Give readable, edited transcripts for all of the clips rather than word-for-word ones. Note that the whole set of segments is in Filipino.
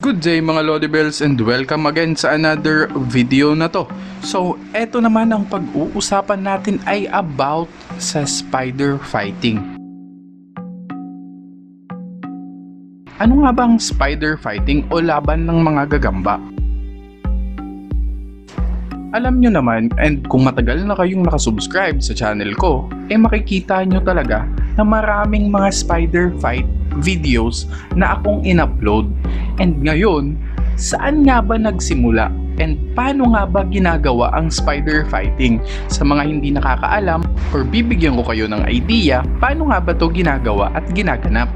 Good day mga Lodi Bells and welcome again sa another video na to. So, eto naman ang pag-uusapan natin ay about sa spider fighting. Ano nga bang spider fighting o laban ng mga gagamba? Alam nyo naman, and kung matagal na kayong nakasubscribe sa channel ko, makikita nyo talaga na maraming mga spider fight videos na akong in-upload. And ngayon, saan nga ba nagsimula? And paano nga ba ginagawa ang spider fighting? Sa mga hindi nakakaalam, or bibigyan ko kayo ng idea, paano nga ba to ginagawa at ginaganap?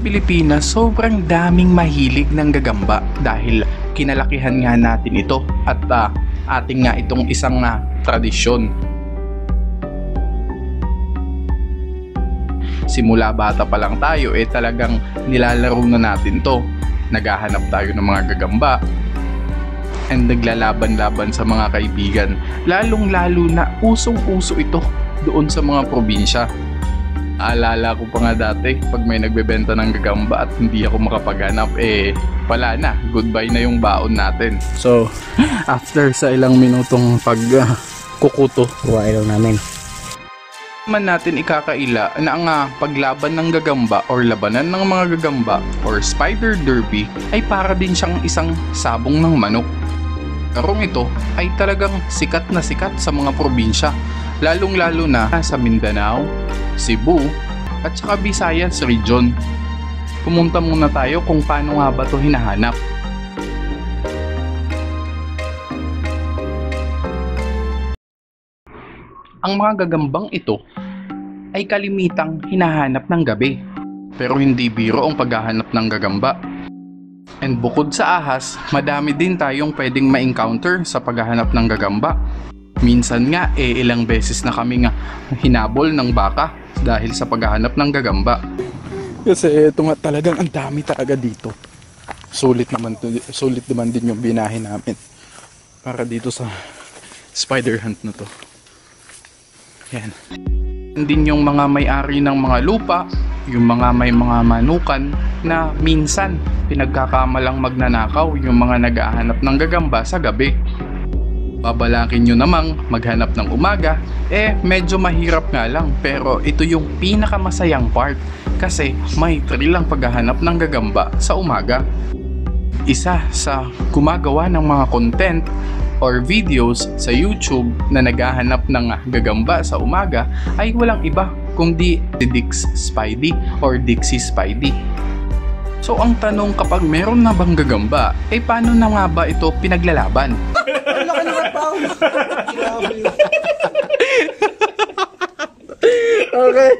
Pilipinas, sobrang daming mahilig ng gagamba dahil kinalakihan nga natin ito at ating nga itong isang tradisyon. Simula bata pa lang tayo talagang nilalaro na natin to. Naghahanap tayo ng mga gagamba and naglalaban-laban sa mga kaibigan. Lalong-lalo na usong-uso ito doon sa mga probinsya. Alala ko pa nga dati pag may nagbebenta ng gagamba at hindi ako makapaghanap, wala na, goodbye na yung baon natin. So after sa ilang minutong pagkukuto, kuhain namin man natin ikakaila na ang paglaban ng gagamba or labanan ng mga gagamba or spider derby ay para din siyang isang sabong ng manok. Karong ito ay talagang sikat na sikat sa mga probinsya, lalong-lalo na sa Mindanao, Cebu at saka Visayas region. Pumunta muna tayo kung paano nga ba ito hinahanap. Ang mga gagambang ito ay kalimitang hinahanap ng gabi. Pero hindi biro ang paghahanap ng gagamba. And bukod sa ahas, madami din tayong pwedeng ma-encounter sa paghahanap ng gagamba. Minsan nga ilang beses na kami hinabol ng baka dahil sa paghahanap ng gagamba. Kasi ito nga talagang ang dami talaga dito. Sulit naman din yung binahin namin para dito sa spider hunt na to. Yan. Din yung mga may-ari ng mga lupa, yung mga may mga manukan na minsan pinagkakamalang magnanakaw yung mga naghahanap ng gagamba sa gabi. Babalakin nyo namang maghanap ng umaga, medyo mahirap nga lang, pero ito yung pinakamasayang part kasi may thrill ang paghahanap ng gagamba sa umaga. Isa sa gumagawa ng mga content or videos sa YouTube na naghahanap ng gagamba sa umaga ay walang iba kundi si Dix Spidey or Dixie Spidey. So ang tanong, kapag meron na bang gagamba, paano na nga ba ito pinaglalaban? Okay,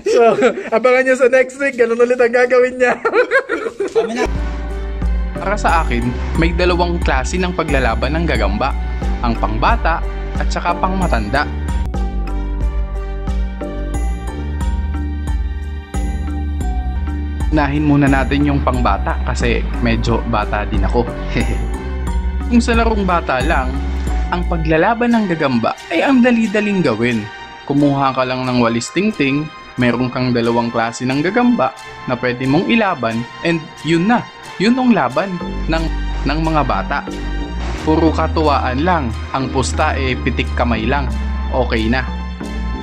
so abangan nyo sa next week, ganun ulit ang gagawin niya. Para sa akin, may dalawang klase ng paglalaban ng gagamba, ang pangbata at saka pangmatanda. Unahin muna natin yung pangbata kasi medyo bata din ako. Kung sa larong bata lang, ang paglalaban ng gagamba ay ang dali-daling gawin. Kumuha ka lang ng walis tingting, meron kang dalawang klase ng gagamba na pwede mong ilaban, and yun na. Yun ang laban ng mga bata. Puro katuwaan lang, ang pusta pitik kamay lang, okay na.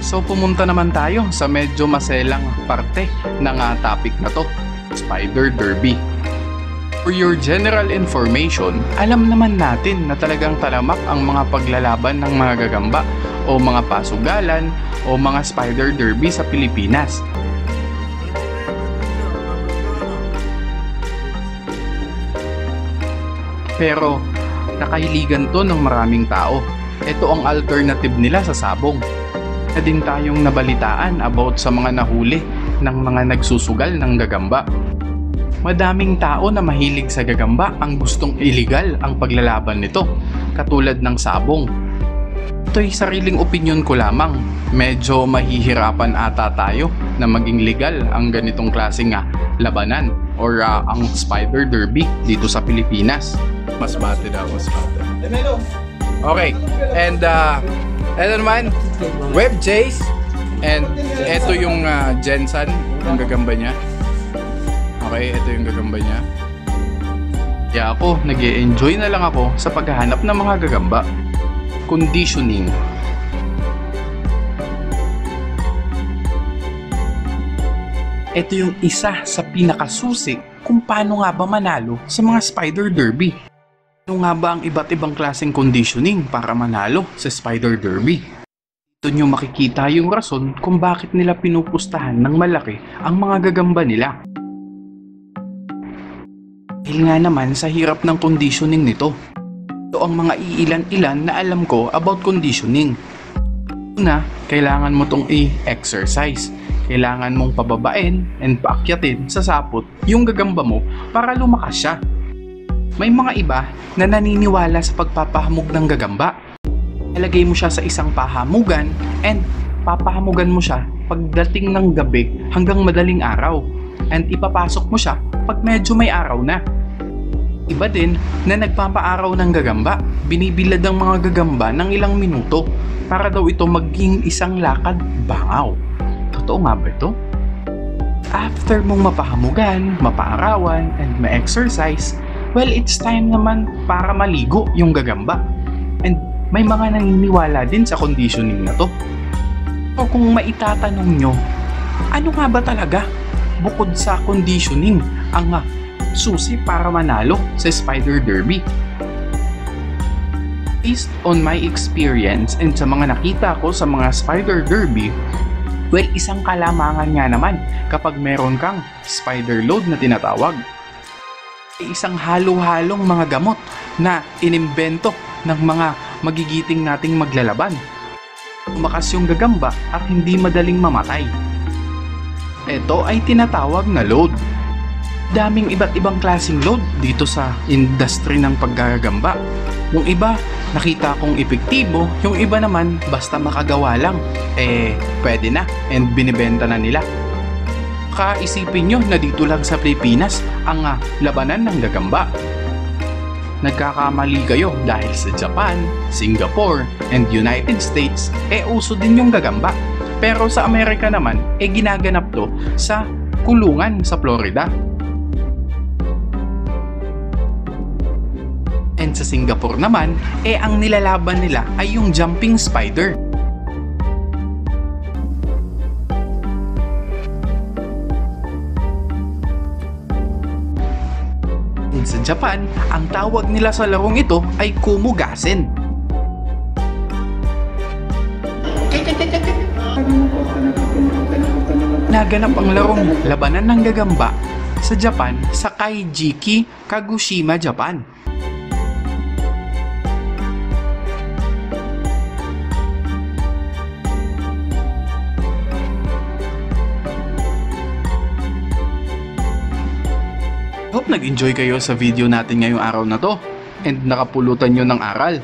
So pumunta naman tayo sa medyo maselang parte ng topic na to, spider derby. For your general information, alam naman natin na talagang talamak ang mga paglalaban ng mga gagamba o mga pasugalan o mga spider derby sa Pilipinas. Pero nakahiligan to ng maraming tao. Ito ang alternative nila sa sabong. Na din tayong nabalitaan about sa mga nahuli ng mga nagsusugal ng gagamba. Madaming tao na mahilig sa gagamba ang gustong illegal ang paglalaban nito, katulad ng sabong. Ito'y sariling opinyon ko lamang. Medyo mahihirapan ata tayo na maging legal ang ganitong klaseng labanan or ang spider derby dito sa Pilipinas. Mas bate daw, mas bate. Okay, and ito naman, Web Jace. And eto yung Jensen, yung gagamba niya. Okay, ito yung gagamba niya. Kaya ako, nag-e-enjoy na lang ako sa paghahanap ng mga gagamba. Conditioning. Ito yung isa sa pinakasusi kung paano nga ba manalo sa mga Spider Derby. Ano nga ba ang iba't ibang klaseng conditioning para manalo sa Spider Derby? Ito nyo makikita yung rason kung bakit nila pinupustahan ng malaki ang mga gagamba nila. Dahil nga naman sa hirap ng conditioning nito. Ito ang mga iilan-ilan na alam ko about conditioning. Una, kailangan mo tong i-exercise. Kailangan mong pababain and paakyatin sa sapot yung gagamba mo para lumakas siya. May mga iba na naniniwala sa pagpapahamog ng gagamba. Ilagay mo siya sa isang pahamugan and papahamugan mo siya pagdating ng gabi hanggang madaling araw. And ipapasok mo siya pag medyo may araw na. Iba din na nagpapaaraw ng gagamba, binibilad ang mga gagamba ng ilang minuto para daw ito maging isang lakad bangaw. Totoo nga ba ito? After mong mapahamugan, mapaarawan, and ma-exercise, well, it's time naman para maligo yung gagamba. And may mga naniniwala din sa conditioning na to. O kung maitatanong nyo, ano nga ba talaga bukod sa conditioning ang susi para manalo sa Spider Derby? Based on my experience and sa mga nakita ko sa mga Spider Derby, well, isang kalamangan nga naman kapag meron kang spider load na tinatawag. Isang halo-halong mga gamot na inimbento ng mga magigiting nating maglalaban. Tumakas yung gagamba at hindi madaling mamatay. Ito ay tinatawag na load. Daming iba't ibang klaseng load dito sa industry ng paggagamba. Yung iba, nakita kong epektibo, yung iba naman, basta makagawa lang, pwede na and binibenta na nila. Kaisipin nyo na dito lang sa Pilipinas ang labanan ng gagamba. Nagkakamali kayo dahil sa Japan, Singapore, and United States, uso din yung gagamba. Pero sa Amerika naman, ginaganap to sa kulungan sa Florida. And sa Singapore naman, ang nilalaban nila ay yung jumping spider. And sa Japan, ang tawag nila sa larong ito ay Komugasen. Naganap ang larong labanan ng gagamba sa Japan sa Kaijiki, Kagoshima, Japan. Hope nag-enjoy kayo sa video natin ngayong araw na to and nakapulutan nyo ng aral.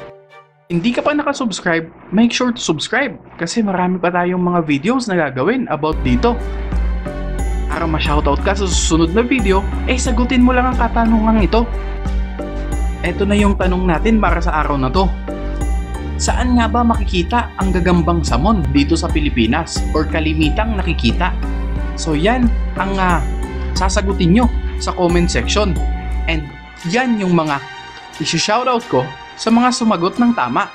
Hindi ka pa nakasubscribe, make sure to subscribe kasi marami pa tayong mga videos na gagawin about dito. Para ma-shoutout ka sa susunod na video, sagutin mo lang ang katanungan ito. Ito na yung tanong natin para sa araw na to. Saan nga ba makikita ang gagambang samon dito sa Pilipinas or kalimitang nakikita? So yan ang sasagutin nyo sa comment section. And yan yung mga isi-shoutout ko sa mga sumagot ng tama.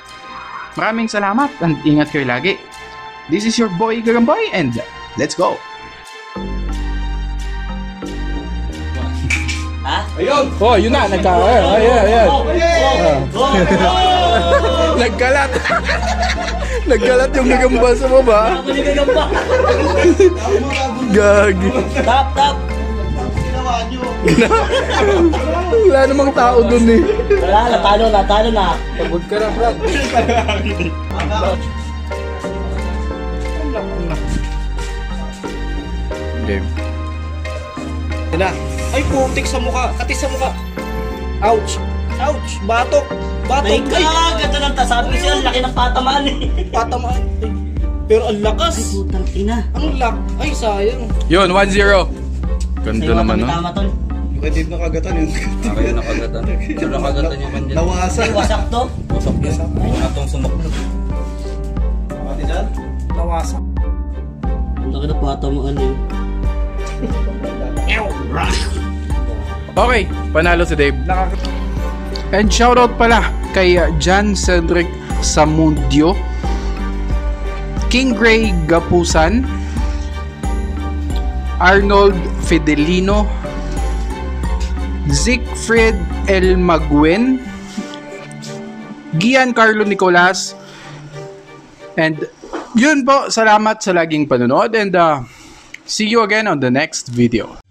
Maraming salamat and ingat kayo lagi. This is your boy Gagamboy and let's go! Ha? Ayun! Oh, yun na! Ayan! Nagkalat! Nagkalat yung gagamba sa baba. Ako ni gagamba. Gagi. Tap! Wala namang tao dun eh. Wala, natalo na. Pagod ka na, Brad. Game. Na. Ay, putik sa mukha. Katis sa mukha. Ouch. Batok. Ay, ganda ng tasabi siya. Ang laki ng patamaan eh. Patamaan. Pero ang lakas. Ay, putang ina. Ang lak. Ay, sayang. Yun, 1-0. Ganda naman, no? Tama, tol. Hindi nakagatan yun. Ayaw nakagatan. Sino nakagatan yung man dyan? Nawasan. Ay, wasak to. Wasak yan. Atong sumaklog. Nawasan. Laki ng patamaan eh. Okay, panalo si Dave. And shoutout pala kay John Cedric Samundio, King Gray Gapusan, Arnold Fidelino, Siegfried L. Maguen, Giancarlo Nicolas, and yun po, salamat sa laging panonood, and see you again on the next video.